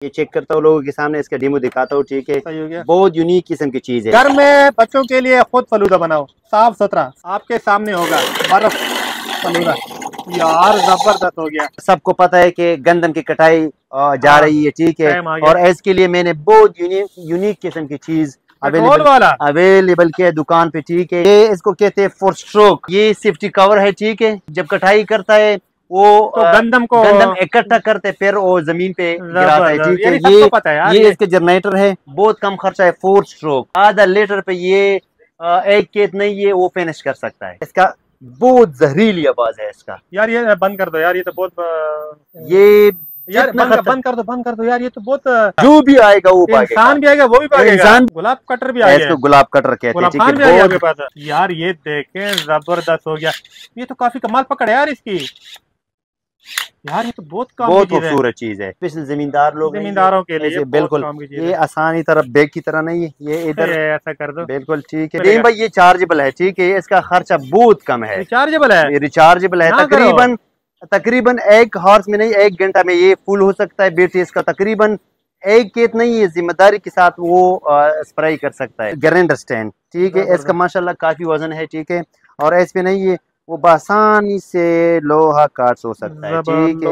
ये चेक करता हूँ लोगों के सामने, इसका डेमो दिखाता हूँ। ठीक है, सही हो गया। बहुत यूनिक किस्म की चीज है। घर में बच्चों के लिए खुद फलूदा बनाओ, साफ सुथरा आपके सामने होगा। बर्फ फलूदा यार जबरदस्त हो गया। सबको पता है कि गंदम की कटाई जा हाँ, रही है। ठीक है, टाइम आ गया। और इसके लिए मैंने बहुत यूनिक किस्म की चीज पेट्रोल वाला अवेलेबल किया है दुकान पे। ठीक है, ये इसको कहते हैं फोर स्ट्रोक। ये सेफ्टी कवर है। ठीक है, जब कटाई करता है वो तो गंदम को गंदम इकट्ठा करते फिर वो जमीन पे गिराता है। जबरदस्त, ठीक है, यानी सबको पता है यार। ये इसके जनरेटर है, बहुत कम खर्चा है। फोर स्ट्रोक, आधा लीटर पे ये एक खेत नहीं ये वो फिनिश कर सकता है। इसका बहुत जहरीली आवाज है इसका। यार ये बंद कर दो यार, ये तो बहुत ये यार जितना बंद कर दो यार, ये तो बहुत जो भी आएगा वो इंसान भी आएगा वो भी भागेगा। इंसान गुलाब कटर भी आ गया, इसको गुलाब कटर कहते हैं। गुलाब ठीक खान भी आ है, गया आपके पास। यार ये देखें जबरदस्त हो गया। ये तो काफी कमाल पकड़ है यार इसकी। यार ये तो बहुत काम बहुत की चीज है, खूबसूरत चीज है। स्पेशल जमींदार लोग हैं जमींदारों के लिए ऐसे बहुत बिल्कुल। काम की चीज ये है। आसानी तरफ बैग की तरह नहीं है, ये इधर ऐसा कर दो, बिल्कुल। ठीक है चलेगा। भाई, ये चार्जेबल है। ठीक है, इसका खर्चा बहुत कम है, रिचार्जेबल है। ये रिचार्जेबल है। ना करो तकरीबन तकरीबन 1 हॉर्स में नहीं, 1 घंटा में ये फुल हो सकता है। बैटरी इसका तकरीबन एक खेत नहीं है, जिम्मेदारी के साथ वो स्प्रे कर सकता है। ग्राइंडर स्टैंड, ठीक है, इसका माशाल्लाह काफी वजन है। ठीक है, और ऐस पे नहीं है, वो बासानी से लोहा काट हो सकता है। ठीक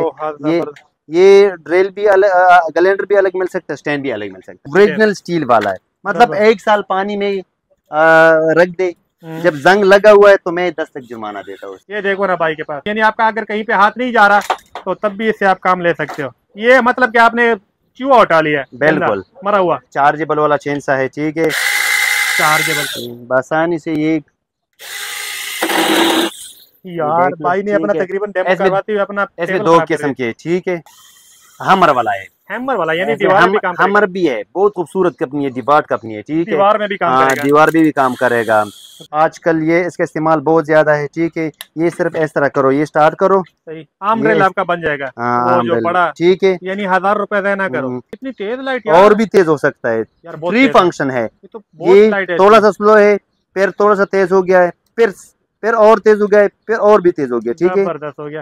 है, ये ड्रिल भी अलग, ग्राइंडर भी अलग मिल सकता है, स्टैंड भी अलग मिल सकता है। ओरिजिनल स्टील वाला है, मतलब 1 साल पानी में रख दे, जब जंग लगा हुआ है तो मैं 10 तक जुर्माना देता हूँ। ये देखो ना भाई के पास, यानी आपका अगर कहीं पे हाथ नहीं जा रहा तो तब भी इससे आप काम ले सकते हो। ये मतलब कि आपने चूहा उठा लिया है, बिल्कुल मरा हुआ। चार्जेबल वाला चेन सा है। ठीक है, चार्जेबल आसानी से ये यार भाई ने अपना तकरीबन डेमो करवाते हुए अपना इसमें 2 किस्म के। ठीक है, हमर वाला है, हैमर वाला, यानी दीवार में भी काम हमर भी है, बहुत खूबसूरत कंपनी है, डिबार्ट कंपनी है। ठीक है, दीवार में भी काम करेगा, दीवार भी काम करेगा। आजकल ये इसका इस्तेमाल बहुत ज्यादा है। ठीक है, ये सिर्फ इस तरह करो, ये स्टार्ट करो, सही आम ड्रिल आपका बन जाएगा। वो जो बड़ा, ठीक है, यानी 1000 रुपए देना करो। कितनी तेज लाइट यार, और भी तेज हो सकता है। यार, फ्री फंक्शन है। ये तो बहुत लाइट है। थोड़ा सा स्लो है, फिर थोड़ा सा तेज हो गया है, फिर और तेज हो गया है, फिर और भी तेज हो गया। ठीक है, जबरदस्त हो गया।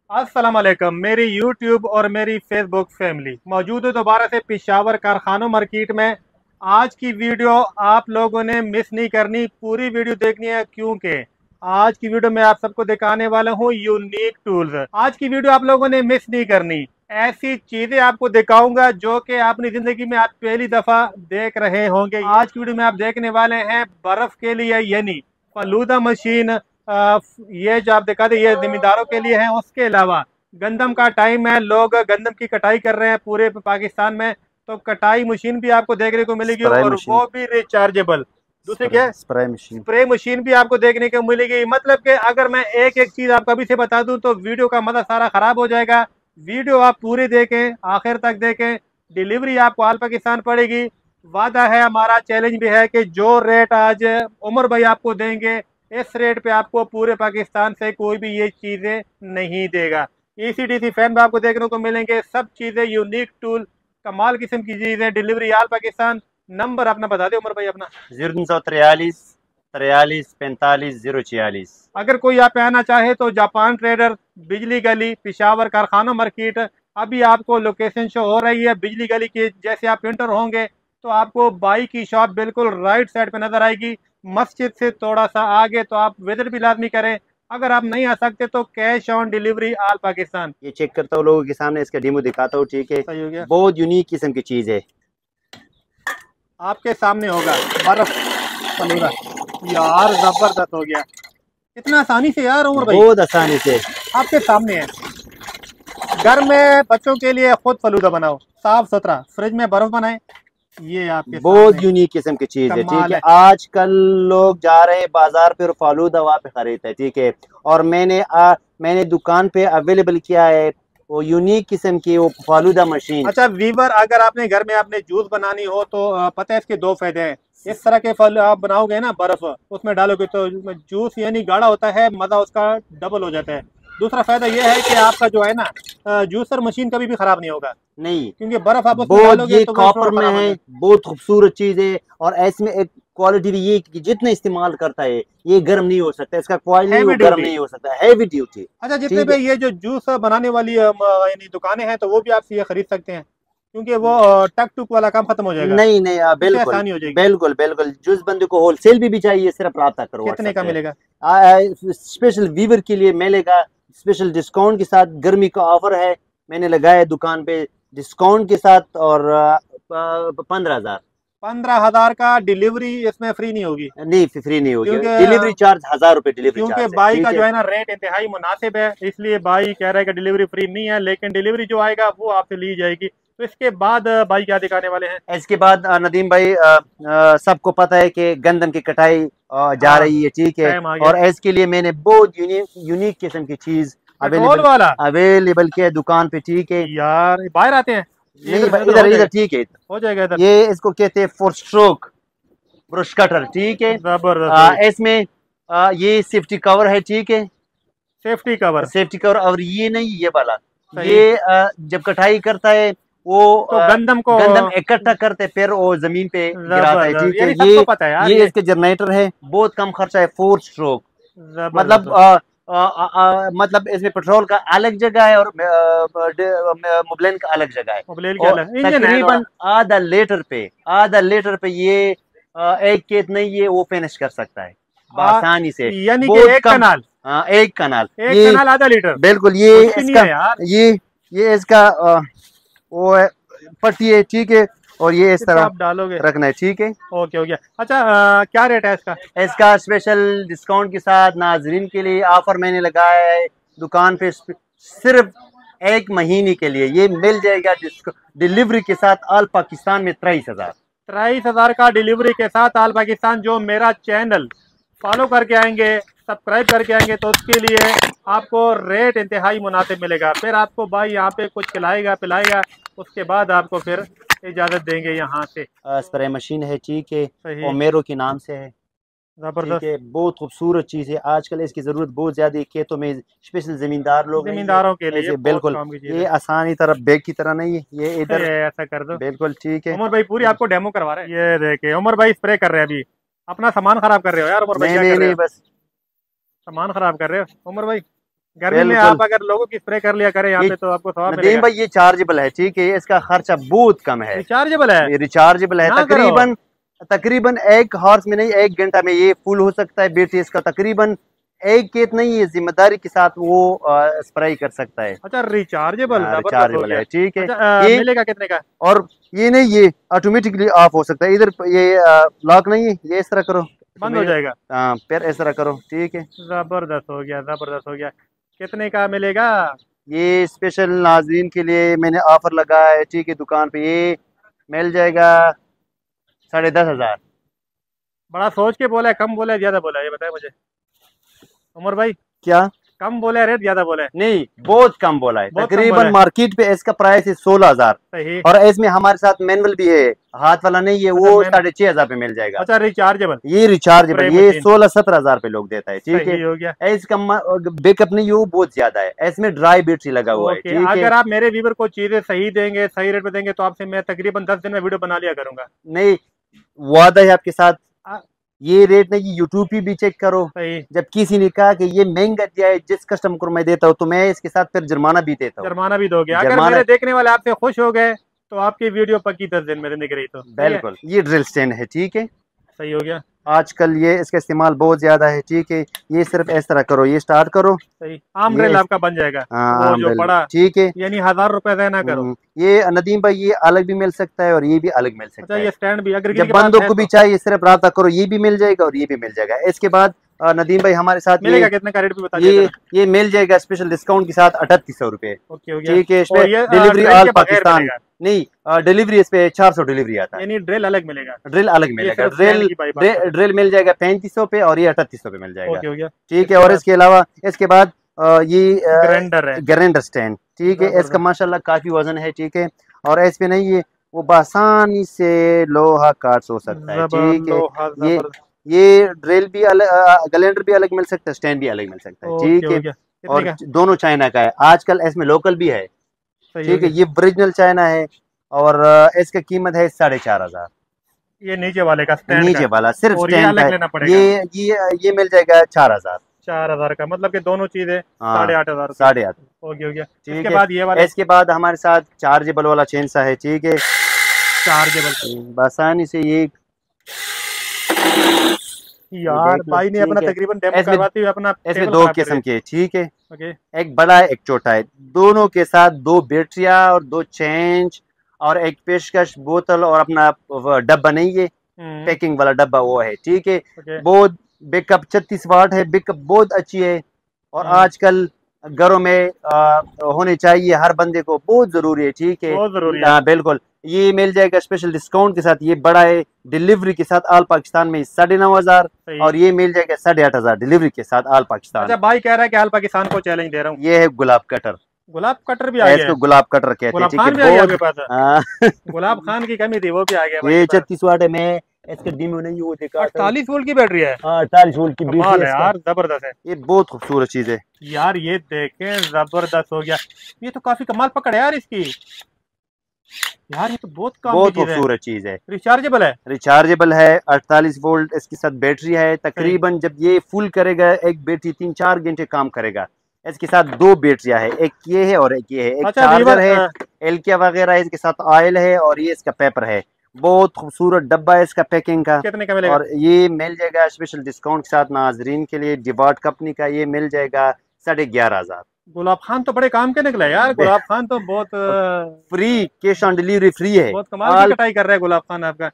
अस्सलाम वालेकुम, मेरी YouTube और मेरी Facebook फैमिली मौजूद है दोबारा से पिशावर कारखानों मार्केट में। आज की वीडियो आप लोगों ने मिस नहीं करनी, पूरी वीडियो देखनी है, क्योंकि आज की वीडियो में आप सबको दिखाने वाला हूँ यूनिक टूल्स। आज की वीडियो आप लोगों ने मिस नहीं करनी, ऐसी चीजें आपको दिखाऊंगा जो कि अपनी जिंदगी में आप पहली दफा देख रहे होंगे। आज की वीडियो में आप देखने वाले हैं बर्फ के लिए यानी फलूदा मशीन। ये जो आप दिखाते ये जिम्मेदारों के लिए है। उसके अलावा गंदम का टाइम है, लोग गंदम की कटाई कर रहे हैं पूरे पाकिस्तान में, तो कटाई मशीन भी आपको देखने को मिलेगी और वो भी रिचार्जेबल। दूसरी क्या, स्प्रे मशीन भी आपको देखने को मिलेगी। मतलब कि अगर मैं एक एक चीज आपको अभी से बता दूं तो वीडियो का मजा सारा खराब हो जाएगा। वीडियो आप पूरी देखें, आखिर तक देखें। डिलीवरी आपको ऑल पाकिस्तान पड़ेगी। वादा है हमारा, चैलेंज भी है कि जो रेट आज उमर भाई आपको देंगे, इस रेट पे आपको पूरे पाकिस्तान से कोई भी ये चीजें नहीं देगा। ECDC फैन भी आपको देखने को मिलेंगे, सब चीजें यूनिक टूल, कमाल किस्म की चीजें। Delivery all Pakistan. नंबर अपना बता दे उमर भाई अपना। 0343 43 45 046। अगर कोई आप आना चाहे तो जापान ट्रेडर, बिजली गली, पिशावर कारखाना मार्केट। अभी आपको लोकेशन शो हो रही है बिजली गली की। जैसे आप एंटर होंगे तो आपको बाइक की शॉप बिल्कुल राइट साइड पे नजर आएगी। मस्जिद से थोड़ा सा आगे, तो आप विजिट भी लाजमी करें। अगर आप नहीं आ सकते तो cash on delivery all Pakistan. ये चेक करता हूँ लोगों के सामने, इसका डेमो दिखाता हूँ। ठीक है, सही हो गया। बहुत यूनिक किस्म की चीज है, आपके सामने होगा बर्फ फलूदा यार जबरदस्त हो गया। इतना आसानी से यार उमर भाई, बहुत आसानी से आपके सामने है। घर में बच्चों के लिए खुद फलूदा बनाओ, साफ सुथरा, फ्रिज में बर्फ बनाए। ये आपके बहुत यूनिक किस्म की चीज है। ठीक है, आजकल लोग जा रहे हैं बाजार पे और फालूदा वहाँ पे खरीदते हैं। ठीक है, और मैंने दुकान पे अवेलेबल किया है वो यूनिक किस्म की वो फालूदा मशीन। अच्छा वीवर, अगर आपने घर में आपने जूस बनानी हो तो पता है इसके 2 फायदे हैं। इस तरह के फल आप बनाओगे ना, बर्फ उसमें डालोगे तो जूस यानी गाढ़ा होता है, मजा उसका डबल हो जाता है। दूसरा फायदा यह है कि आपका जो है ना जूसर मशीन कभी भी खराब नहीं होगा, नहीं, क्योंकि बर्फ आप उसमें डालोगे तो कॉपर में है, बहुत खूबसूरत चीज है। और इसमें एक क्वालिटी भी ये कि जितने इस्तेमाल करता है ये गर्म नहीं हो सकता, इसका कॉइल नहीं Heavy वो गर्म duty। नहीं हो सकता, हैवी ड्यूटी। अच्छा, जितने ठीक पे है, ये जो जूस बनाने वाली यानी दुकानें हैं, तो वो भी आपसे ये खरीद सकते हैं, क्योंकि वो टक टुक वाला काम खत्म हो जाएगा, नहीं नहीं उससे बिल्कुल आसानी हो जाएगी। बिल्कुल बिल्कुल, जिस बंदे को होलसेल भी चाहिए सिर्फ रब्ता करो कितने व्हाट्सएप का पे। मिलेगा? स्पेशल वीवर के लिए मिलेगा, स्पेशल डिस्काउंट के साथ, गर्मी का ऑफर है, मैंने लगाया दुकान पे डिस्काउंट के साथ, और 15,000। 15,000 का डिलीवरी इसमें फ्री नहीं होगी? नहीं फ्री नहीं होगी, क्योंकि डिलीवरी चार्ज 1,000 रुपए डिलीवरी क्योंकि चार्ज है। बाई का ठीक जो है, है ना रेट इंतहाई मुनासिब है, इसलिए बाई कह रहा है कि डिलीवरी फ्री नहीं है, लेकिन डिलीवरी जो आएगा वो आपसे ली जाएगी। तो इसके बाद बाई क्या दिखाने वाले हैं? इसके बाद नदीम भाई, सबको पता है कि गंदम की कटाई जा हाँ, रही है, ठीक है, टाइम आ गया। और इसके लिए मैंने बहुत यूनिक किस्म की चीज पेट्रोल वाला? अवेलेबल किया है दुकान पे, ठीक है। यार बाहर आते हैं? नहीं भाई, हो इधर जाएगा, इधर ठीक है, हो जाएगा इधर। ये इसको कहते हैं 4 स्ट्रोक ब्रश कटर, ठीक है। जबरदस्त। इसमें ये सेफ्टी कवर है, ठीक है, सेफ्टी कवर? सेफ्टी कवर, और ये नहीं ये वाला, सही। ये जब कटाई करता है वो तो गंदम को गंदम इकट्ठा करते फिर वो जमीन पे गिराता है, जबरदस्त, ठीक है। यानी सबको पता है यार ये इसके जनरेटर है, बहुत कम खर्चा है, 4 स्ट्रोक। मतलब जबरदस्त। मतलब इसमें पेट्रोल का अलग जगह है और मोबिलिन का अलग जगह है, मोबिल के और अलग इंजन है तकरीबन थोड़ा। आधा लीटर पे ये एक खेत नहीं ये वो फिनिश कर सकता है आसानी से, यानी कि बहुत एक कम। कनाल? हाँ, एक कनाल, एक ये कनाल आधा लीटर? बिल्कुल, ये कुछ भी नहीं इसका है यार। ये इसका वो है, पट्टी है, ठीक है, और ये इस कितना तरह आप डालोगे? रखना है, ठीक है। ओके हो गया। अच्छा, क्या रेट है इसका? इसका स्पेशल डिस्काउंट के साथ नाजरीन के लिए ऑफर मैंने लगाया है दुकान पे, सिर्फ 1 महीने के लिए ये मिल जाएगा डिलीवरी के साथ ऑल पाकिस्तान में 23,000। 23,000 का डिलीवरी के साथ ऑल पाकिस्तान। जो मेरा चैनल फॉलो करके आएंगे, सब्सक्राइब करके आएंगे, तो उसके लिए आपको रेट इंतहाई मुनासिब मिलेगा। फिर आपको भाई यहाँ पे कुछ खिलाएगा पिलाएगा, उसके बाद आपको फिर इजाज़त देंगे यहाँ से। स्प्रे मशीन है, ठीक है, सही। और मेरो के नाम से है, ठीक जबरदस्त। है, बहुत खूबसूरत चीज़ है, आजकल इसकी ज़रूरत बहुत ज़्यादा है खेतों में, स्पेशल ज़मींदार लोग हैं जमींदारों के लिए ऐसे, बहुत बिल्कुल, काम की चीज़ ये है। आसानी तरफ बैग की तरह नहीं है, ये इधर, ऐसा कर दो। बिल्कुल ठीक है। उमर भाई पूरी आपको डेमो करवा रहे हैं। ये देखे उमर भाई स्प्रे कर रहे हैं, अभी अपना सामान खराब कर रहे हो यार उमर भाई। नहीं क्या नहीं कर रहे नहीं, हो? बस सामान खराब कर रहे हो उमर भाई। गर्मी में बिल्कुल। आप अगर लोगों की स्प्रे कर लिया करें यहाँ ये पे, तो आपको सवाब नदीम मिलेगा। भाई ये चार्जेबल है, ठीक है, इसका खर्चा बहुत कम है, रिचार्जेबल है? ये रिचार्जेबल है, ना करो। तकरीबन तकरीबन 1 हॉर्स में नहीं 1 घंटा में ये फुल हो सकता है। बैटरी इसका तकरीबन एक खेत नहीं है, जिम्मेदारी के साथ वो स्प्रे कर सकता है। अच्छा, रिचार्जेबल, जबरदस्त हो रिचार्जेबल गया। है, ठीक है। अच्छा, ये मिलेगा कितने का? और ये नहीं, ये ऑटोमेटिकली ऑफ हो सकता है, इधर ये लॉक नहीं है, ये इस तरह करो, बंद हो जाएगा? हाँ, फिर इस तरह करो, ठीक है। जबरदस्त हो गया, जबरदस्त हो गया। कितने का मिलेगा? ये स्पेशल नाजरीन के लिए मैंने ऑफर लगाया है, ठीक है, दुकान पे ये मिल जाएगा 10,500। बड़ा सोच के बोला है, कम बोला है, ज्यादा बोला है, ये बताए मुझे उमर भाई। क्या? कम बोला है रेट, ज्यादा बोला है? नहीं, बहुत कम बोला है, बहुत कम बोला तकरीबन है। मार्केट पे इसका प्राइस है 16,000, सही। और इसमें हमारे साथ मैनुअल भी है, हाथ वाला नहीं है, वो अच्छा, 6,500 पे मिल जाएगा। अच्छा, रिचार्जेबल? ये रिचार्जेबल, स्प्रे ये मशीन। 16-17 हजार पे लोग देता है, ठीक है। सही हो गया। इसका बैकअप नहीं है, वो बहुत ज्यादा है, इसमें ड्राई बैटरी लगा हुआ है, ओके, ठीक है। अगर आप मेरे व्यूवर को चीजें सही देंगे, सही रेट पे देंगे, तो आपसे मैं तकरीबन 10 दिन में वीडियो बना लिया करूंगा। नहीं, वादा है आपके साथ, आ- ये रेट नहीं, यूट्यूब पे भी चेक करो। सही। जब किसी ने कहा कि ये महंगा दिया है, जिस कस्टमर को मैं देता हूँ, तो मैं इसके साथ फिर जुर्माना भी देता हूँ। जुर्माना भी दोगे? अगर जुर्माना, मेरे देखने वाले आपसे खुश हो गए, तो आपकी वीडियो पक्की 10 दिन में दिख रही, तो सही है? बिल्कुल। ये ड्रिल स्टैंड है, ठीक है, सही हो गया। आजकल ये इसका इस्तेमाल बहुत ज्यादा है, ठीक है। ये सिर्फ इस तरह करो, ये स्टार्ट करो, सही। आम ये ड्रिल आपका बन जाएगा, हाँ, वो जो बड़ा, ठीक है। यानी 1,000 रुपए देना ना करो। ये नदीम भाई ये अलग भी मिल सकता है और ये भी अलग मिल सकता अच्छा, है। ये स्टैंड भी अगर जब बंदों को भी चाहिए सिर्फ राब्ता करो, ये भी मिल जाएगा और ये भी मिल जाएगा। इसके बाद नदीम भाई हमारे साथ मिलेगा कितने का रेट भी बता ये दीजिए। ये मिल जाएगा स्पेशल डिस्काउंट के साथ 3,800 रुपए, ओके हो गया। ठीक है। इस और पे ये डिलीवरी ड्रिल ऑल के बगैर पाकिस्तान मिलेगा? नहीं, डिलीवरी इस पे 400 डिलीवरी आता है, यानी ड्रिल अलग मिलेगा? ड्रिल अलग मिलेगा। सिर्फ स्टैंड की बात कर। ड्रिल मिल जाएगा 3500 पे और ये 3800 पे मिल जाएगा, ओके हो गया। ठीक है। और इसके अलावा इसके बाद ये ग्राइंडर है, ग्राइंडर स्टैंड, ठीक है, इसका माशाल्लाह काफी वजन है, ठीक है, और इस पे नहीं है वो बासानी से लोहा काट हो सकता है, ठीक है। ये ड्रिल भी अलग, ग्राइंडर भी अलग मिल सकता है, स्टैंड भी अलग मिल सकता है, ठीक है। और दोनों चाइना का है, आजकल इसमें लोकल भी है, ठीक है। ये ओरिजिनल चाइना है और इसका कीमत है 4,500। ये नीचे वाले का स्टैंड नीचे वाला सिर्फ और ये स्टैंड अलग है। लेना पड़ेगा। ये मिल जाएगा 4000। 4000 का, मतलब कि दोनों चीजें हाँ 8,500 8.5। हो गया। ठीक इसके है। बाद ये वाले इसके बाद हमारे साथ चार्जेबल वाला चेन सा है। ठीक है, चार्जेबल। आसानी से ये यार देख लो। भाई ने अपना ठीक है, तकरीबन डेमो इसमें करवाते हुए अपना इसमें टेबल दो खराब कर किस्म दिया। के। ठीक है, ओके। एक बड़ा है एक छोटा है, दोनों के साथ दो बैटरियां और दो चेंज और एक पेशकश बोतल और अपना वो डब्बा नहीं है, पैकिंग वाला डब्बा वो है। ठीक है, ओके। बहुत बैकअप 36 वाट है, बैकअप बहुत अच्छी है और आजकल घरों में होने चाहिए, हर बंदे को बहुत जरूरी है। ठीक है, बहुत जरूरी है। हाँ बिल्कुल। ये मिल जाएगा स्पेशल डिस्काउंट के साथ, ये बड़ा है डिलीवरी के साथ ऑल पाकिस्तान में 9,500 सही। और ये मिल जाएगा 8,500 डिलीवरी के साथ ऑल पाकिस्तान। अच्छा, भाई कह रहा है कि आल पाकिस्तान को चैलेंज दे रहा हूँ। ये है गुलाब कटर। गुलाब कटर भी आ गया इसको है। गुलाब कटर कहते हैं। गुलाब ठीक है, खान भी आ गया आपके बहुत पास। हाँ। गुलाब खान की कमी थी, वो भी आ गया भाई ये के पास। 36 वाट है। मैं इसका डिमो नहीं वो दिखा था। 48 वोल्ट की बैटरी है। हाँ 48 वोल्ट की बैटरी कमाल है है इसका। यार, जबरदस्त है। ये बहुत खूबसूरत चीज है यार ये देखें, जबरदस्त हो गया। ये तो काफी कमाल पकड़ है यार इसकी। यार ये तो बहुत काम की बहुत चीज है। खूबसूरत चीज है। रिचार्जेबल है। रिचार्जेबल है, 48 वोल्ट इसके साथ बैटरी है। तकरीबन जब ये फुल करेगा एक बैटरी 3-4 घंटे काम करेगा। इसके साथ दो बैटरियां है, एक ये है और एक ये है, एक अच्छा चार्जर वीवर। है, एलकिया वगैरह है, इसके साथ ऑयल है और ये इसका पेपर है। बहुत खूबसूरत डब्बा है इसका पैकिंग का। कितने का मिलेगा? और ये मिल जाएगा स्पेशल डिस्काउंट के साथ नाजरीन के लिए, डिवाट कंपनी का। ये मिल जाएगा 11,500। गुलाब खान तो बड़े काम के निकला यार। गुलाब खान तो बहुत free, cash on delivery free है। बहुत कमाल की ऑल कटाई कर रहा है गुलाब खान आपका।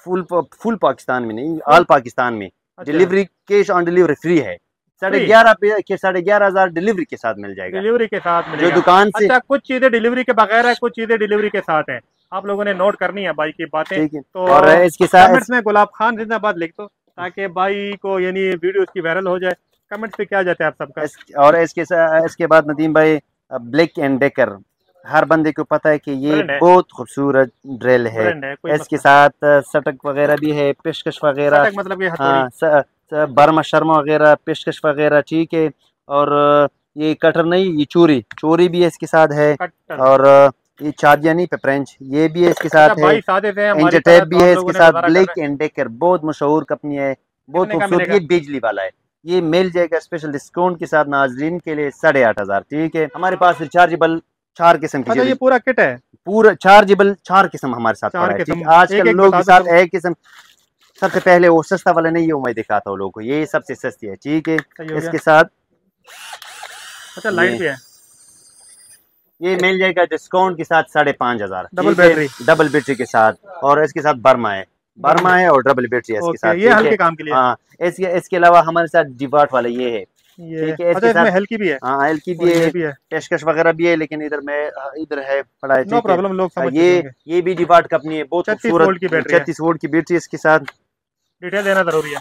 फुल पाकिस्तान में नहीं, ऑल पाकिस्तान में अच्छा, delivery, cash on delivery free है। फ्री 11,500 डिलीवरी के साथ मिल जाएगा डिलीवरी के साथ जो मिलेगा। दुकान से। अच्छा, कुछ चीजें डिलीवरी के बगैर है, कुछ चीजें डिलीवरी के साथ है। आप लोगों ने नोट करनी है भाई की बातें। ठीक है, तो और इसके साथ कमेंट्स में गुलाब खान जिंदाबाद लिख दो, ताकि भाई को यानी वीडियो उसकी वायरल हो जाए। कमेंट्स पे क्या जाता है आप सबका? और इसके बाद नदीम भाई ब्लैक एंड डेकर, हर बंदे को पता है कि ये ब्रांड है। बहुत खूबसूरत ड्रिल है। ब्रांड है, कोई इसके मसला साथ सटक वगैरह भी है, पेशकश नहीं। वगैरह। सटक मतलब ये हाँ हथौड़ी। बर्मा शर्मा वगैरह, पेशकश वगैरह। ठीक है, और ये कटर नहीं, ये चोरी चोरी भी है इसके साथ है। कट्टर। और ये चादिया नहीं पेप्रेंच, ये भी है इसके अच्छा साथ है। भाई, सादे से हमारी इंच तरह टेप तो भी है आप इसके लोगों ने साथ। गुजारा कर ब्लैक रहे एंड डेकर बहुत मशहूर कंपनी है, हैं। बहुत कितने का खूबसूरत। मिलेगा? ये बिजली वाला है, ये मिल जाएगा स्पेशल डिस्काउंट के साथ नाजरीन के लिए 8,500। ठीक है, हमारे पास रिचार्जेबल 4 किस्म की अच्छा, ये चीज, पूरा किट है। पूरा चार्जेबल 4 किस्म हमारे साथ पड़ा चार है। ठीक किस्म, है, आजकल एक एक लोग बता के दो साथ सब। एक किस्म। सबसे पहले वो सस्ता वाला नहीं है, वो मैं दिखाता हूँ लोगों को, ये सबसे सस्ती है। ठीक है, सही हो गया। इसके साथ अच्छा, लाइट ये भी है। ये मिल जाएगा डिस्काउंट के साथ 5,500। डबल ठीक है, बैटरी। डबल बैटरी के साथ, और इसके साथ बर्मा है और डबल बैटरी है इसके साथ। ओके, ये ठीक है, हल्के काम के लिए। हाँ इसके अलावा हमारे साथ डिवाट वाला ये है। ये ठीक है, अच्छा, इसके साथ इसमें हल्की भी है हाँ हल्की और भी ये है, भी है। पेशकश वगैरह भी है, लेकिन इधर है पड़ा है। नो ठीक है, प्रॉब्लम, लोग समझ चुके ये होंगे। ये भी डिवाट कंपनी है, बहुत 36 खूबसूरत। वोल्ट की बैटरी है। 36 वोल्ट की बैटरी इसके साथ। डिटेल देना जरूरी है।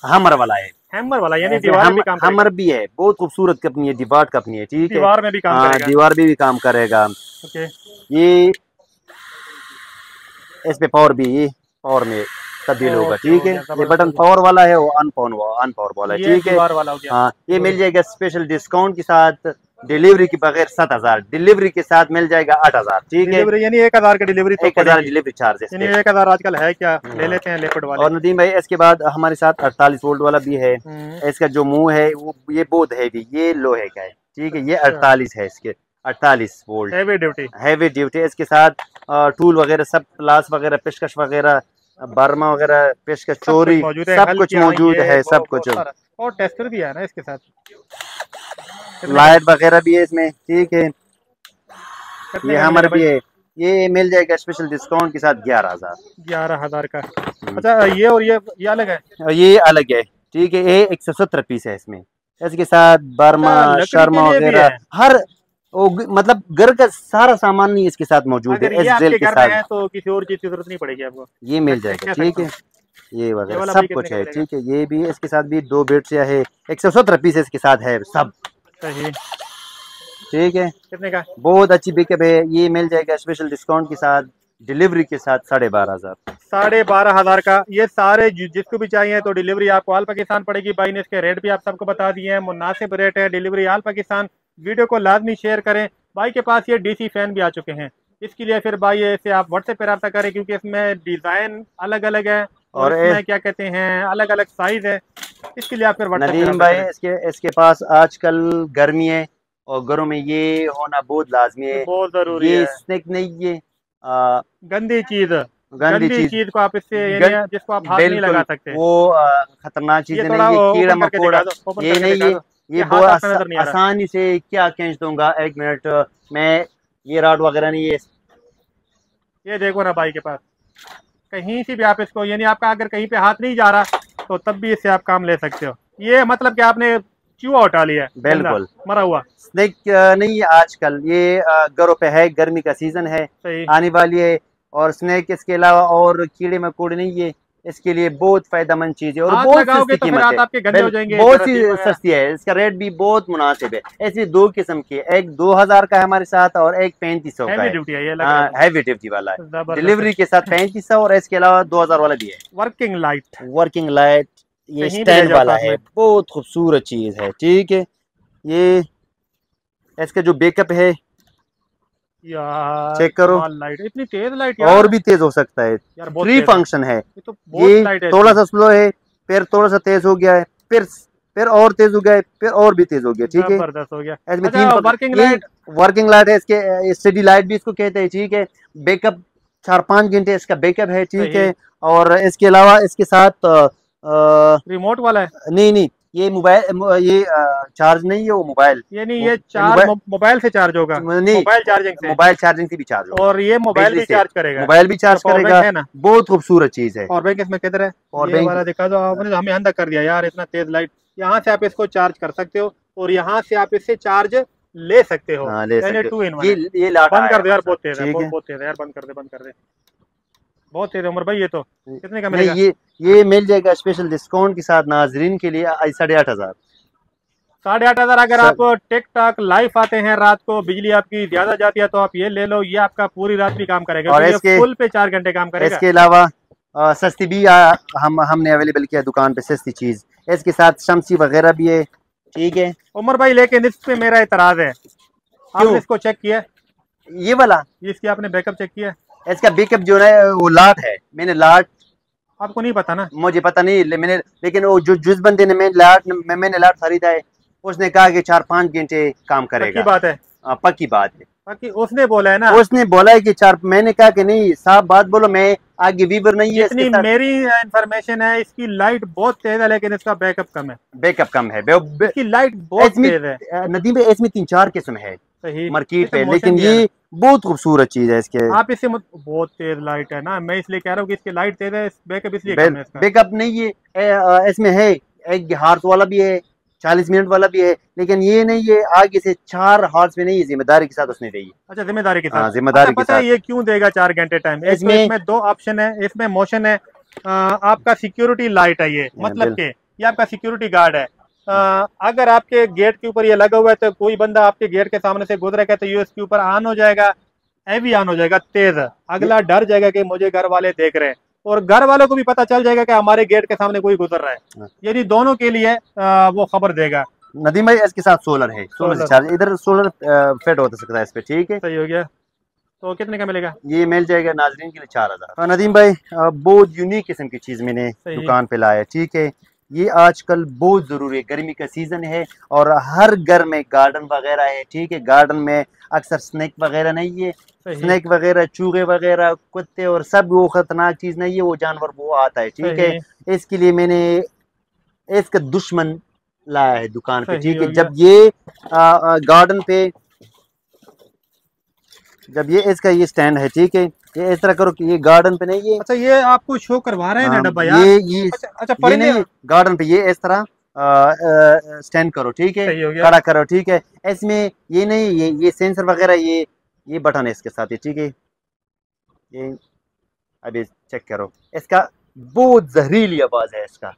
हमर वाला है, हैमर वाला, यानी ऐसे दीवार में भी काम करेगा। हमर भी है, बहुत खूबसूरत कंपनी है, डिवाट कंपनी है। ठीक है, दीवार में भी काम हाँ करेगा। दीवार भी काम करेगा। ओके। ये इस पे पावर भी, ये पावर में तब्दील होगा। ओके, ठीक हो है, गया, ये जबरदस्त बटन हो गया। पावर वाला है, वो अनपावर वाला है। ये ठीक है, दीवार वाला हो गया। हाँ ये गुड। मिल जाएगा स्पेशल डिस्काउंट के साथ डिलीवरी के बगैर 7,000, डिलीवरी के साथ मिल जाएगा 8,000। ठीक है, डिलीवरी यानी 1,000 की डिलीवरी तो 1,000 पड़ेगी। डिलीवरी चार्ज इस यानी पे। 1,000 आजकल है क्या, ले लेते हैं लेपर्ड वाले। और नदीम भाई इसके बाद हमारे साथ 48 वोल्ट वाला भी है। हम्म। इसका जो मुंह है वो ये बहुत हैवी, ये लोहे का है। ठीक है, ये अच्छा, 48 है इसके, 48 volt heavy duty. Heavy duty. इसके साथ टूल वगैरह सब, प्लास वगैरह, पेशकश वगैरह, बर्मा वगैरह, पेशकश सब कुछ चोरी, मौजूद है, सब कुछ हल्कियां मौजूद ये है, वो सब कुछ। बहुत सारा। और टेस्टर भी है ना इसके साथ। कितने का? लाइट वगैरह भी है इसमें। ठीक है, कितने ये का हमारे मिलेगा भाई? भी है, ये मिल जाएगा स्पेशल डिस्काउंट के साथ 11,000। 11,000 का। अच्छा, ये और ये अलग है। और ये अलग है। ठीक है, ये 170 पीस है इसमें। इसके साथ बर्मा अच्छा, लकड़ी के शर्मा लिए भी वगैरह, है। हर मतलब घर का सारा सामान नहीं इसके साथ मौजूद अगर है, ये इस ड्रिल आपके के घर में साथ। है तो किसी और चीज की जरूरत नहीं पड़ेगी आपको। ये मिल मैं जाएगा। कह ठीक सकता है, हूँ। ये ये वगैरह वाला सब भाई कितने कुछ का है। मिलेगा? ठीक है, ये भी इसके साथ भी दो बैटरियां है, 170 पीस इसके साथ है सब। सही। ठीक है, कितने का? बहुत अच्छी पिकअप है। ये मिल जाएगा स्पेशल डिस्काउंट के साथ डिलीवरी के साथ 12,500। 12,500 का। ये सारे जिसको भी चाहिए तो डिलीवरी आपको ऑल पाकिस्तान पड़ेगी। भाई ने इसके रेट भी आप सबको बता दिए हैं, मुनासिब रेट है, डिलीवरी ऑल पाकिस्तान। वीडियो को लाजमी शेयर करें। भाई के पास ये डीसी फैन भी आ चुके हैं। इसके लिए फिर भाई ऐसे आप व्हाट्सएप पे रब्ता करें, क्योंकि इसमें डिजाइन अलग अलग है और और इसमें क्या कहते हैं अलग अलग साइज है। इसके लिए आप फिर व्हाट्सएप पे नदीम रब्ता भाई, करें। इसके पास आजकल गर्मी है और घरों में ये होना बहुत लाजमी ये है। बहुत जरूरी ये है। स्नेक नहीं, ये आ, गंदी चीज, गंदी गंदी चीज। चीज को आप इससे यानी गन, जिसको आप हाथ नहीं लगा बिल्कुल सकते। वो खतरनाक ये चीजें थोड़ा नहीं, ये कीड़ा ओपन करके मकोड़ा, दिखा दो, ओपन ये करके नहीं, दिखा दो। ये हाथ बहुत आपका नजर नहीं आ रहा। आसानी से क्या खींच दूंगा। एक मिनट, मैं ये राड वगैरह नहीं है। ये देखो ना भाई के पास, कहीं से भी आप इसको यानी आपका अगर कहीं पे हाथ नहीं जा रहा तो तब भी इससे आप काम ले सकते हो। ये मतलब कि आपने चूहा उठा लिया है, गंदा, बिल्कुल मरा हुआ। स्नेक नहीं है आजकल, ये घरों पे है, गर्मी का सीजन है, सही। आने वाली है। और स्नेक इसके अलावा और कीड़े मकोड़े नहीं है, इसके लिए बहुत फायदेमंद चीज है और हाथ बहुत लगाओगे सस्ती तो फिर कीमत हाथ है। आपके गंदे हो जाएंगे, बहुत सी जरासीम वगैरह। सस्ती है, इसका रेट भी बहुत मुनासिब है। ऐसी दो किस्म की है, एक 2000 का है हमारे साथ और एक 3500 का हैवी है। ड्यूटी है ये, लग रहा है हैवी ड्यूटी वाला है, जबरदस्त डिलीवरी के साथ 3500 और इसके अलावा 2000 वाला भी है। वर्किंग लाइट, वर्किंग लाइट, ये कहीं भी ले स्टैंड जाओ वाला साथ है, में। बहुत खूबसूरत चीज है। ठीक है, ये इसका जो बैकअप है यार चेक करो, कमाल लाइट, इतनी तेज लाइट यार। और भी तेज हो सकता है। यार बहुत थ्री तेज है, फंक्शन है, ये तो बहुत ये लाइट है थोड़ा इसकी। सा स्लो है, फिर थोड़ा सा तेज हो गया है, फिर और तेज हो गया है, फिर और भी तेज हो गया। ठीक है, जबरदस्त हो गया। इसमें अच्छा वर्किंग ये लाइट, वर्किंग लाइट है, इसके स्टडी लाइट भी इसको कहते हैं। ठीक है, बैकअप 4-5 घंटे इसका बैकअप है। ठीक सही। है, और इसके अलावा इसके साथ रिमोट वाला है, नहीं नहीं, ये मोबाइल, ये चार्ज नहीं है, वो मोबाइल, यानी वो ये ये चार्ज मोबाइल मोबाइल से चार्ज होगा, नहीं, मोबाइल चार्जिंग से। मोबाइल चार्जिंग से भी चार्ज होगा, और ये मोबाइल बिजली भी से चार्ज करेगा। मोबाइल भी इसका चार्ज पावर बैंक करेगा। है ना। बहुत खूबसूरत चीज है। पावर बैंक इसमें किधर है? और ये बैंक वाला दिखा दो आपने, हमें अंदर कर दिया यार, इतना तेज लाइट। यहाँ से आप इसको चार्ज कर सकते हो और यहाँ से आप इससे चार्ज ले सकते हो, ले यानी सकते 2 in हो। 1 है। ये लाटा बंद है कर दो यार, हमारे बहुत साथ। तेज है, ठीक बहुत है, बहुत तेज है यार, बंद कर दे, बंद कर दे, बहुत तेज है उमर भाई। ये तो कितने का नहीं, मिलेगा? ये मिल जाएगा स्पेशल डिस्काउंट के साथ नाजरीन के लिए 8,500। 8,500। अगर आप सर, टिकटॉक लाइव आते हैं रात को, बिजली आपकी ज्यादा जाती है तो आप ये ले लो, ये आपका पूरी रात भी काम करेगा, और क्योंकि ये फुल पे 4 घंटे काम करेगा। इसके अलावा सस्ती भी हमने अवेलेबल किया दुकान पे, सस्ती चीज इसके साथ शमसी वगैरह भी है। ठीक है, उमर भाई लेकिन इस पे मेरा एतराज है, आपने इसको चेक किया? ये वाला, इसकी आपने बैकअप चेक किया? इसका बैकअप जो है वो लाट है, मैंने लाट, आपको नहीं पता ना? मुझे पता नहीं, लेकिन वो जो जिस बंदे ने मैंने लाट खरीदा है, उसने कहा कि 4-5 घंटे काम पक्की करेगा। बात है? पक्की बात है। बाकी उसने बोला है ना। उसने बोला है कि 4, मैंने कहा कि नहीं साफ बात बोलो, मैं आगे वीवर नहीं है इसके जितनी साथ। मेरी इंफॉर्मेशन है, इसकी लाइट बहुत तेज है लेकिन इसका बैकअप कम है। बैकअप कम है। इसकी लाइट बहुत तेज है। नदीम भाई, इसमें 3-4 किस्म है सही मार्केट पे, मोशन लेकिन भी है ये ना। बहुत खूबसूरत चीज है इसके। आप इससे बहुत तेज लाइट है ना, मैं इसलिए कह रहा हूँ कि इसकी लाइट तेज है, बैकअप इसलिए कम है इसका। बैकअप नहीं है, इसमें है एक हार्स वाला भी है, 40 मिनट वाला भी है, लेकिन ये नहीं है आगे से 4 हार्स में नहीं है, जिम्मेदारी के साथ उसने दी है। अच्छा जिम्मेदारी के साथ। जिम्मेदारी के पता है साथ। ये क्यों देगा 4 घंटे टाइम? इसमें 2 ऑप्शन है, इसमें मोशन है, आपका सिक्योरिटी लाइट है ये, मतलब के ये आपका सिक्योरिटी गार्ड है। अगर आपके गेट के ऊपर ये लगा हुआ है तो कोई बंदा आपके गेट के सामने से गुजरेगा तो ये इसके ऊपर ऑन हो जाएगा, हैवी ऑन हो जाएगा तेज। अगला डर जाएगा कि मुझे घर वाले देख रहे हैं, और घर वालों को भी पता चल जाएगा कि हमारे गेट के सामने कोई गुजर रहा है, यानी दोनों के लिए वो खबर देगा। नदीम भाई, इसके साथ सोलर है, सोलर से चार्ज, इधर सोलर फिट हो सकता है इस पे। ठीक है, सही हो गया। तो कितने का मिलेगा? ये मिल जाएगा नाजरीन के लिए 4,000। नदीम भाई, बहुत यूनिक किस्म की चीज मैंने दुकान पे लाया। ठीक है, ये आजकल बहुत जरूरी है, गर्मी का सीजन है और हर घर में गार्डन वगैरह है। ठीक है, गार्डन में अक्सर स्नेक वगैरह नहीं है, स्नेक वगैरह, चूहे वगैरह, कुत्ते और सब, वो खतरनाक चीज नहीं है, वो जानवर वो आता है। ठीक है, इसके लिए मैंने इसका दुश्मन लाया है दुकान पे। ठीक है, जब ये गार्डन पे, जब ये इसका ये स्टैंड है, ठीक है, ये इस तरह करो कि ये गार्डन पे नहीं है। अच्छा ये आपको शो करवा रहे हैं ना डब्बा यार? ये अच्छा ये नहीं, गार्डन पे ये इस तरह स्टैंड करो। ठीक है, खड़ा करो। ठीक है, इसमें ये नहीं, ये सेंसर वगैरह, ये बटन है इसके साथ ही। ठीक है, ये अभी चेक करो, इसका बहुत जहरीली आवाज है इसका,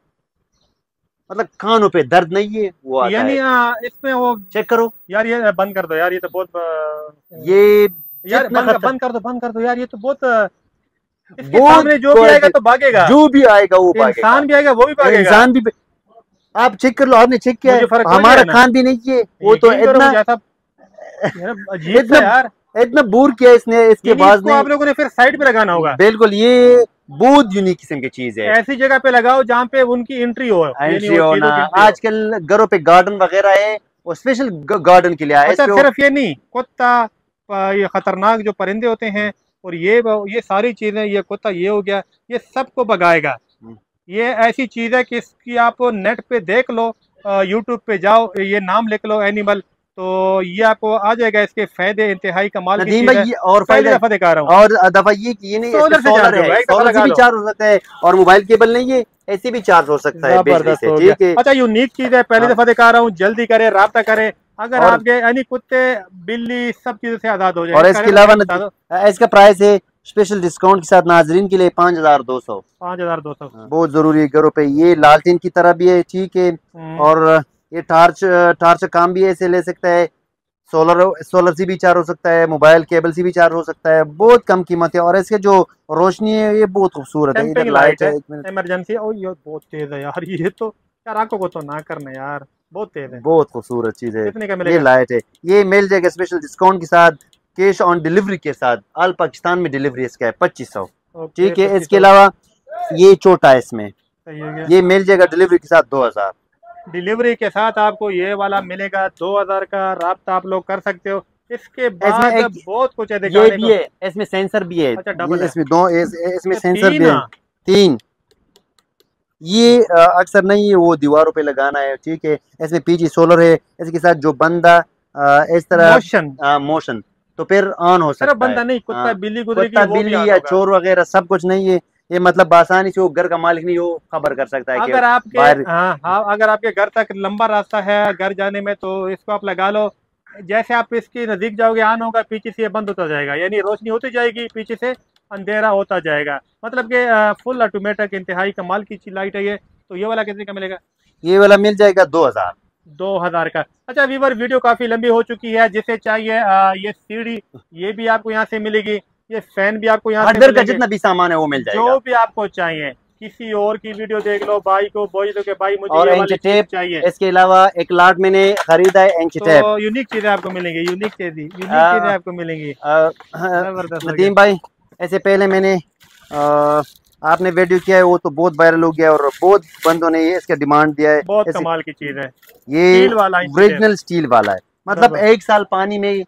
मतलब कानों पे दर्द नहीं है वो आता यानी है। इसमें वो चेक करो यार, ये बंद कर दो यार, ये तो बहुत ये यार बंद कर दो, बंद कर दो यार, ये तो बहुत इसके बहुत सामने जो भी आएगा तो भागेगा, जो भी आएगा वो भागेगा, इंसान भी आएगा वो भी भागेगा, इंसान भी। आप चेक कर लो, आपने चेक किया है, हमारा कान भी नहीं है वो, तो इतना अजीब है यार। इतना बूर किया इसने, इसके बाद इसको आप लोगों ने फिर साइड पे लगाना होगा। बिल्कुल, ये बहुत यूनिक किस्म की चीज है। ऐसी जगह पे लगाओ जहाँ पे उनकी एंट्री हो, एंट्री होना, आजकल घरों पे गार्डन वगैरह है, वो स्पेशल गार्डन के लिए आया। अच्छा, सिर्फ ये नहीं, कुत्ता, ये खतरनाक जो परिंदे होते हैं, और ये सारी चीजें, ये कुत्ता ये हो गया, ये सबको भगाएगा। ये ऐसी चीज है कि इसकी आप नेट पे देख लो, यूट्यूब पे जाओ, ये नाम लिख लो एनिमल, तो ये आपको आ जाएगा। इसके फायदे इंतहाई कमाल की चीज है। और पहली दफा दिखा रहा हूँ। और दफा ये नहीं, सोलर से सोलर है, सोलर से भी चार्ज हो सकता है, और मोबाइल केबल नहीं है, ऐसे भी चार्ज हो सकता है बिजली से। ठीक है, अच्छा, यूनिक चीज है, पहली दफा दिखा रहा हूँ। जल्दी करें, राब्ता करें। अगर आपके यानी कुत्ते बिल्ली सब चीजों से आजाद हो जाए। और इसके अलावा इसका प्राइस है स्पेशल डिस्काउंट के साथ नाजरीन के लिए 5200। 5200 बहुत जरूरी है घरों पे। ये लालटेन की तरह भी है, ठीक है, और ये टार्च काम भी ऐसे ले सकता है। सोलर से भी चार्ज हो सकता है, मोबाइल केबल से भी चार्ज हो सकता है। बहुत कम कीमत है, और इसके जो रोशनी है ये बहुत खूबसूरत है। इधर लाइट है, इमरजेंसी। ओ ये बहुत तेज है यार, ये तो यार आंखों को तो ना करना यार, बहुत तेज है। बहुत खूबसूरत चीज है। कितने का मिलेगा? ये लाइट है, ये मिल जाएगा स्पेशल डिस्काउंट के साथ, कैश ऑन डिलीवरी के साथ। ऑल पाकिस्तान में डिलीवरी इसका है 2500। ठीक है, इसके अलावा ये छोटा है, इसमें ये मिल जाएगा डिलीवरी के साथ 2000। डिलीवरी के साथ आपको ये वाला मिलेगा 2000 का। राब्ता आप लोग कर सकते हो। इसके बाद बहुत कुछ है, ये भी है, इसमें सेंसर भी है। अच्छा, डबल है इसमें इसमें सेंसर भी है 3। ये अक्सर नहीं है, वो दीवारों पे लगाना है। ठीक है, इसमें पीछे सोलर है, इसके साथ जो बंदा इस तरह मोशन तो फिर ऑन हो सकता है। बंदा नहीं, कुत्ता बिल्ली या चोर वगैरह सब कुछ नहीं है। ये मतलब आसानी से वो घर का मालिक नहीं, वो खबर कर सकता है। अगर आपके अगर आपके घर तक लंबा रास्ता है घर जाने में, तो इसको आप लगा लो। जैसे आप इसके नजदीक जाओगे ऑन होगा, पीछे से बंद होता जाएगा, यानी रोशनी होती जाएगी, पीछे से अंधेरा होता जाएगा। मतलब कि फुल ऑटोमेटिक इंतहाई कमाल की लाइट है ये। तो ये वाला कितने का मिलेगा? ये वाला मिल जाएगा 2000। 2000 का। अच्छा व्यूअर, वीडियो काफी लंबी हो चुकी है। जिसे चाहिए ये सीढ़ी, ये भी आपको यहाँ से मिलेगी। ये फैन भी आपको यहाँ से का जितना भी सामान है वो मिल जाएगा, जो भी आपको चाहिए। किसी और की वीडियो देख लो, भाई को बोल दो कि भाई मुझे और ये वाली चीज चाहिए। इसके अलावा एक लाट मैंने खरीदा है इंच टेप। तो यूनिक चीजें आपको मिलेंगी, यूनिक चीजें आपको मिलेंगी। नदीम भाई, ऐसे पहले मैंने आपने वीडियो किया है, वो तो बहुत वायरल हो गया, और बहुत बंदों ने ये इसका डिमांड दिया है। बहुत कमाल की चीज है, ये ओरिजिनल स्टील वाला है। मतलब 1 साल पानी में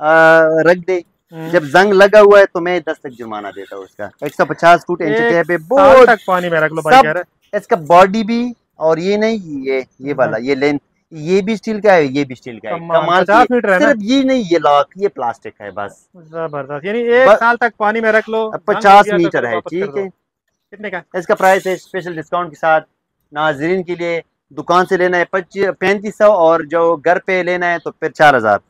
रख दे, जब जंग लगा हुआ है तो मैं 10 तक जुर्माना देता हूँ उसका। 150 फुट इंच टेप है, बहुत तक पानी में रख लो भाई। कह रहे इसका बॉडी भी, और ये नहीं, ये वाला, ये लेंथ, ये भी स्टील का है, ये भी स्टील का है। कमाल, 50 मीटर है। सिर्फ ये नहीं, ये लॉक, ये प्लास्टिक है बस। जबरदस्त, यानी 1 साल तक पानी में रख लो। 50 मीटर है। ठीक है, कितने का? इसका प्राइस है स्पेशल डिस्काउंट के साथ नाजरीन के लिए। दुकान से लेना है 3500, और जो घर पे लेना है तो फिर 4000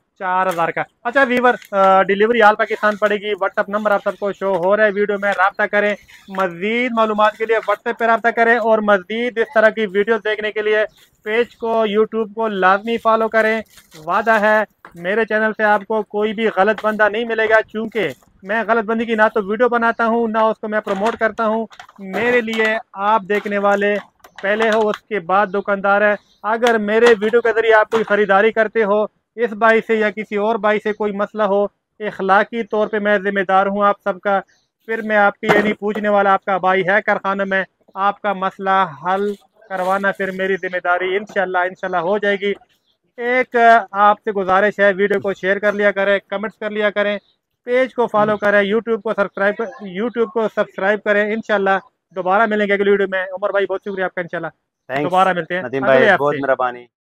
का। अच्छा व्यूअर, डिलीवरी ऑल पाकिस्तान पड़ेगी। व्हाट्सअप नंबर आप सबको शो हो रहा है वीडियो में, राब्ता करें। मजीद मालूमात के लिए व्हाट्सएप पे राब्ता करें, और मजीद इस तरह की वीडियो देखने के लिए पेज को, यूट्यूब को लाजमी फॉलो करें। वादा है मेरे चैनल से आपको कोई भी गलत बंदा नहीं मिलेगा, चूँकि मैं गलत बंदी की ना तो वीडियो बनाता हूँ, ना उसको मैं प्रमोट करता हूँ। मेरे लिए आप देखने वाले पहले हो, उसके बाद दुकानदार है। अगर मेरे वीडियो के जरिए आप कोई ख़रीदारी करते हो, इस भाई से या किसी और भाई से कोई मसला हो, इखलाकी तौर पे मैं जिम्मेदार हूँ आप सबका। फिर मैं आपकी यानी पूछने वाला आपका भाई है कारखाना में, आपका मसला हल करवाना फिर मेरी जिम्मेदारी इंशाल्लाह हो जाएगी। एक आपसे गुजारिश है, वीडियो को शेयर कर लिया करें, कमेंट्स कर लिया करें, पेज को फॉलो करें, यूट्यूब को सब्सक्राइब करें। इंशाल्लाह दोबारा मिलेंगे अगली वीडियो में। उमर भाई बहुत शुक्रिया आपका, इंशाल्लाह दोबारा मिलते हैं। बहुत मेहरबानी।